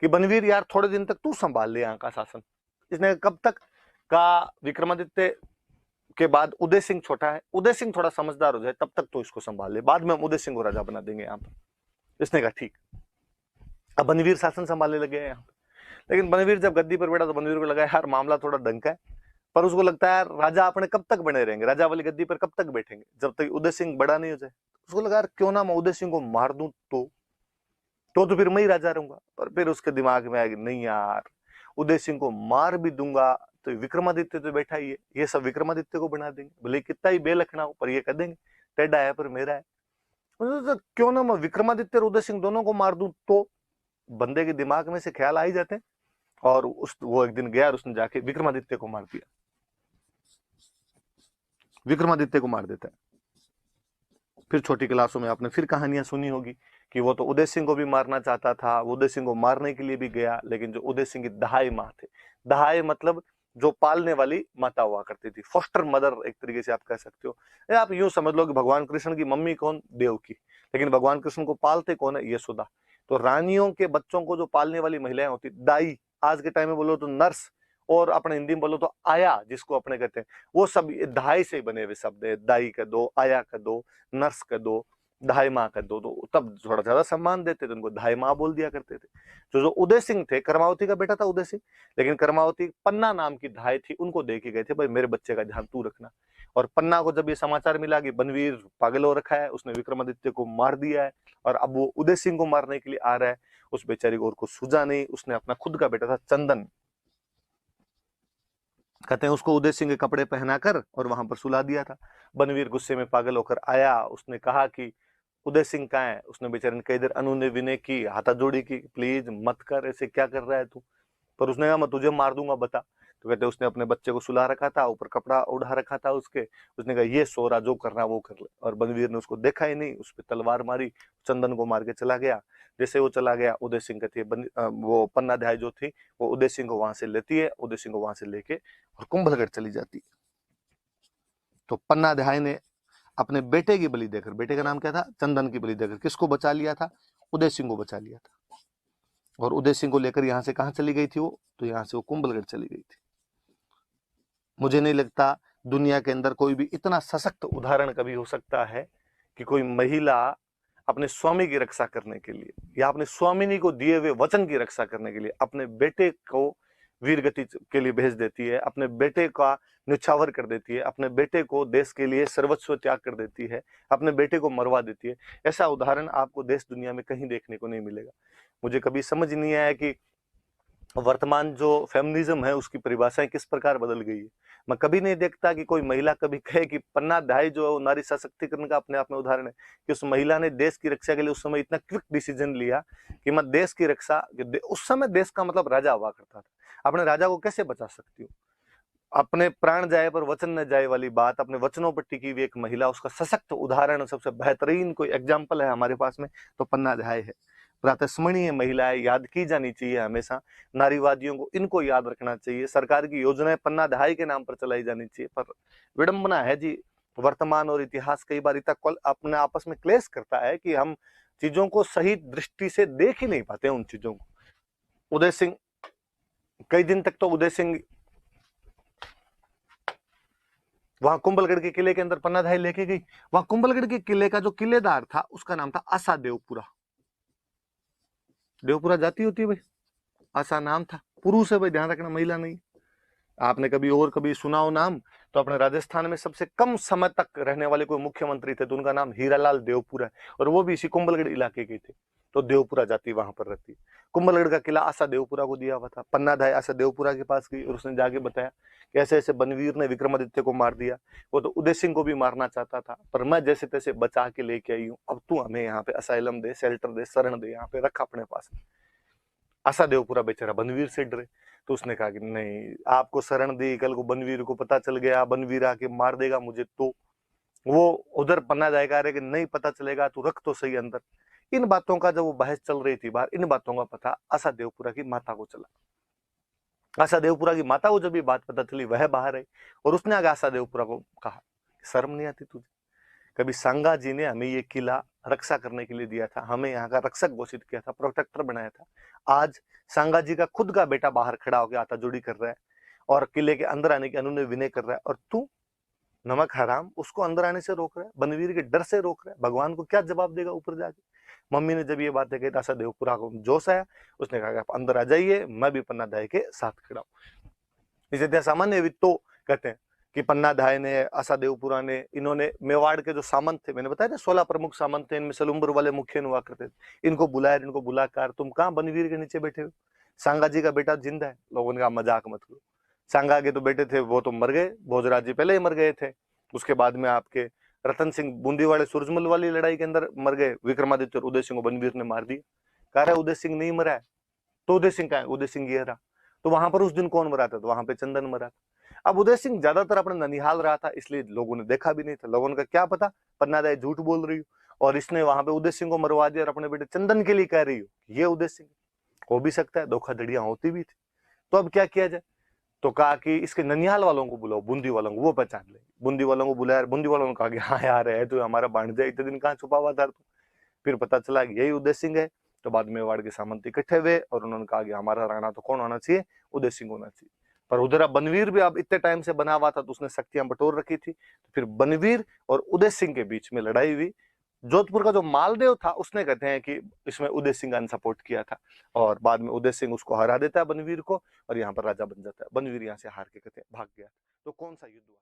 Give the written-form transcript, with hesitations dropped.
कि बनवीर यार थोड़े दिन तक तू संभाल ले यहाँ का शासन। इसने कब तक का, विक्रमादित्य के बाद उदय सिंह छोटा है, उदय सिंह थोड़ा समझदार हो जाए तब तक तो इसको संभाल ले, बाद में हम उदय सिंह को राजा बना देंगे यहाँ पर। इसने कहा ठीक। अब बनवीर शासन संभालने लगे हैं यहाँ पे। लेकिन बनवीर जब गद्दी पर बैठा तो बनवीर को लगा यार मामला थोड़ा डंका है, पर उसको लगता है यार राजा अपने कब तक बने रहेंगे, राजा वाली गद्दी पर कब तक बैठेंगे, जब तक उदय सिंह बड़ा नहीं हो जाए। उसको लगा यार क्यों ना मैं उदय सिंह को मार दूं तो फिर मैं ही राजा रहूंगा। पर फिर उसके दिमाग में आएगी नहीं यार, उदय सिंह को मार भी दूंगा तो विक्रमादित्य तो बैठा ही है, ये सब विक्रमादित्य को बना देंगे, भले कितना ही बेलखना हो पर ये कह देंगे टेढ़ा है पर मेरा है। तो क्यों ना मैं विक्रमादित्य और उदय सिंह दोनों को मार दूं। तो बंदे के दिमाग में से ख्याल आ ही जाते हैं, और वो एक दिन गया और उसने जाके विक्रमादित्य को मार दिया, विक्रमादित्य को मार देता है। फिर छोटी क्लासों में आपने फिर कहानियां सुनी होगी कि वो तो उदय सिंह को भी मारना चाहता था, वो उदय सिंह को मारने के लिए भी गया, लेकिन जो उदय सिंह की दहाई माँ थे, दहाई मतलब जो पालने वाली माता हुआ करती थी, फॉस्टर मदर एक तरीके से आप कह सकते हो, या आप यूं समझ लो कि भगवान कृष्ण की मम्मी कौन, देवकी, लेकिन भगवान कृष्ण को पालते कौन है, यशोदा। तो रानियों के बच्चों को जो पालने वाली महिलाएं होती, दाई, आज के टाइम में बोलो तो नर्स, और अपने हिंदी में बोलो तो आया जिसको अपने कहते हैं, वो सब दहाई से बने हुए शब्द है। दाई का दो, आया का दो, नर्स का दो, दहाई माँ का दो, तो तब थोड़ा ज्यादा सम्मान देते थे उनको, दहाई माँ बोल दिया करते थे। जो उदय सिंह थे, कर्मावती का बेटा था उदय सिंह, लेकिन कर्मावती पन्ना नाम की दहाई थी, उनको दे के गए थे भाई मेरे बच्चे का ध्यान तू रखना। और पन्ना को जब ये समाचार मिला कि बनवीर पागल हो रखा है, उसने विक्रमादित्य को मार दिया है और अब वो उदय सिंह को मारने के लिए आ रहा है, उस बेचारी को और कुछ सूझा नहीं, उसने अपना खुद का बेटा था चंदन, कहते हैं उसको उदय सिंह के कपड़े पहनाकर और वहां पर सुला दिया था। बनवीर गुस्से में पागल होकर आया, उसने कहा कि उदय सिंह कहाँ है। उसने बेचारे ने कई देर अनुनय विनय की, हाथा जोड़ी की, प्लीज मत कर, ऐसे क्या कर रहा है तू। पर उसने कहा मैं तुझे मार दूंगा, बता। तो कहते उसने अपने बच्चे को सुला रखा था, ऊपर कपड़ा उड़ा रखा था उसके, उसने कहा ये सो रहा, जो करना वो कर ले। और बनवीर ने उसको देखा ही नहीं, उस पर तलवार मारी, चंदन को मार के चला गया। जैसे वो चला गया, उदय सिंह कहती है वो पन्नाध्याय जो थी वो उदय सिंह को वहां से लेती है, उदय सिंह को वहां से लेके और कुंभलगढ़ चली जाती है। तो पन्नाध्याय ने अपने बेटे की बलि देकर, बेटे का नाम क्या था, चंदन की बलि देकर किसको बचा लिया था, उदय सिंह को बचा लिया था। और उदय सिंह को लेकर यहां से कहां चली गई थी वो, तो यहां से वो कुंभलगढ़ चली गई थी। मुझे नहीं लगता दुनिया के अंदर कोई भी इतना सशक्त उदाहरण कभी हो सकता है कि कोई महिला अपने स्वामी की रक्षा करने के लिए या अपने स्वामिनी को दिए हुए वचन की रक्षा करने के लिए अपने बेटे को वीरगति के लिए भेज देती है, अपने बेटे का न्यौछावर कर देती है, अपने बेटे को देश के लिए सर्वस्व त्याग कर देती है, अपने बेटे को मरवा देती है। ऐसा उदाहरण आपको देश दुनिया में कहीं देखने को नहीं मिलेगा। मुझे कभी समझ नहीं आया कि वर्तमान जो फेमिनिज्म है उसकी परिभाषाएं किस प्रकार बदल गई है। मैं कभी नहीं देखता कि कोई महिला कभी कहे कि पन्नाध्याय जो है नारी सशक्तिकरण का अपने आप में उदाहरण है कि उस महिला ने देश की रक्षा के लिए उस समय इतना क्विक डिसीजन लिया कि मैं देश की रक्षा, उस समय देश का मतलब राजा हुआ करता था, अपने राजा को कैसे बचा सकती हूँ, अपने प्राण जाए पर वचन न जाए वाली बात, अपने वचनों पर टिकी हुई एक महिला, उसका सशक्त उदाहरण, सबसे बेहतरीन कोई एग्जाम्पल है हमारे पास में तो पन्नाध्याय है। प्रातस्मरणीय महिलाएं याद की जानी चाहिए हमेशा, नारीवादियों को इनको याद रखना चाहिए। सरकार की योजनाएं पन्नाध्याय के नाम पर चलाई जानी चाहिए। पर विडंबना है जी, वर्तमान और इतिहास कई बार इतना अपने आपस में क्लेश करता है कि हम चीजों को सही दृष्टि से देख ही नहीं पाते उन चीजों को। उदय सिंह, कई दिन तक तो उदय सिंह वहां कुंभलगढ़ के किले के अंदर पन्नाधाय लेके गई। वहां कुंभलगढ़ के किले का जो किलेदार था उसका नाम था आशा देवपुरा। देवपुरा जाति होती है भाई, आशा नाम था, पुरुष है भाई, ध्यान रखना, महिला नहीं। आपने कभी और कभी सुना हो नाम तो अपने राजस्थान में सबसे कम समय तक रहने वाले कोई मुख्यमंत्री थे तो उनका नाम हीरालाल देवपुरा है, और वो भी इसी कुंभलगढ़ इलाके के थे। तो देवपुरा जाति वहां पर रहती है। कुंभलगढ़ का किला आशा देवपुरा को दिया हुआ था। पन्नाधाय आशा देवपुरा के पास गई और उसने जाके बताया कि ऐसे ऐसे बनवीर ने विक्रमादित्य को मार दिया, वो तो उदय सिंह को भी मारना चाहता था, पर मैं जैसे तैसे बचा के लेके आई हूँ, अब तू हमें यहाँ पे असाइलम दे, शेल्टर दे, शरण दे, यहाँ पे रख अपने पास। आशा देवपुरा बेचारा बनवीर से डरे, तो उसने कहा कि नहीं, आपको शरण दी, कल को बनवीर को पता चल गया, बनवीर आके मार देगा मुझे, तो वो उधर पन्ना जाएगा, अरे कि नहीं पता चलेगा, तू रख तो सही अंदर। इन बातों का जब वो बहस चल रही थी बाहर, इन बातों का पता आशा देवपुरा की माता को चला। आशा देवपुरा की माता को जब ये बात पता चली, वह बाहर आई और उसने आगे आशा देवपुरा को कहा, शर्म नहीं आती तुझे, कभी सांगा जी ने हमें ये किला रक्षा करने के लिए दिया था, हमें यहाँ का रक्षक घोषित किया था, प्रोटेक्टर बनाया था। आज सांगा जी का खुद का बेटा बाहर खड़ा होकर हाथाजोड़ी कर रहा है और किले के अंदर आने की अनुनय विनय कर रहा है, और तू नमक हराम उसको अंदर आने से रोक रहा है, बनवीर के डर से रोक रहा है। भगवान को क्या जवाब देगा ऊपर जाके? मम्मी ने जब ये बातें कही, ऐसा देवपुरा को जोश आया, उसने कहा कि आप अंदर आ जाइए, मैं भी पन्ना दाई के साथ खड़ा हूं। इसे ત્યાં सामान्य वित्तो कहते हैं कि पन्ना धाय ने, आशा देवपुरा ने, इन्होंने मेवाड़ के जो सामंत थे, मैंने बताया ना 16 प्रमुख सामंत थे, इनमें सलुम्बर वाले मुख्य हुआ करते थे, इनको बुलाया, इनको बुलाकर तुम कहाँ बनवीर के नीचे बैठे हो? सांगा जी का बेटा जिंदा है। लोगों ने कहा मजाक मत करो, सांगा के तो बेटे थे वो तो मर गए, भोजराज जी पहले ही मर गए थे, उसके बाद में आपके रतन सिंह बूंदी वाले सूरजमल वाली लड़ाई के अंदर मर गए, विक्रमादित्य और उदय सिंह को बनवीर ने मार दिया। कह रहा है उदय सिंह नहीं मरा है, तो उदय सिंह कहाँ है? उदय सिंह ये रहा। तो वहां पर उस दिन कौन मरा था? तो वहां पे चंदन मरा था। अब उदय सिंह ज्यादातर अपने ननिहाल रहा था, इसलिए लोगों ने देखा भी नहीं था। लोगों ने कहा क्या पता पन्नादाई झूठ बोल रही हो और इसने वहां पे उदय सिंह को मरवा दिया और अपने बेटे चंदन के लिए कह रही हो ये उदय सिंह। हो भी सकता है, धोखाधड़ियां होती भी थी। तो अब क्या किया जाए? तो कहा कि इसके ननिहाल वालों को बुलाओ, बूंदी वालों को, वो पहचान ले। बूंदी वालों को बुलाया, बूंदी वालों ने कहा कि हाँ यार है तो हमारा भांजा, इतने दिन कहाँ छुपा हुआ था? फिर पता चला कि यही उदय सिंह है। तो बाद में मेवाड़ के सामंत इकट्ठे हुए और उन्होंने कहा कि हमारा राणा तो कौन होना चाहिए? उदय सिंह होना चाहिए। पर उधर अब बनवीर भी अब इतने टाइम से बना हुआ था तो उसने शक्तियां बटोर रखी थी। तो फिर बनवीर और उदय सिंह के बीच में लड़ाई हुई। जोधपुर का जो मालदेव था उसने कहते हैं कि इसमें उदय सिंह ने सपोर्ट किया था और बाद में उदय सिंह उसको हरा देता है बनवीर को और यहाँ पर राजा बन जाता है। बनवीर यहाँ से हार के कहते हैं भाग गया। तो कौन सा युद्ध हुआ?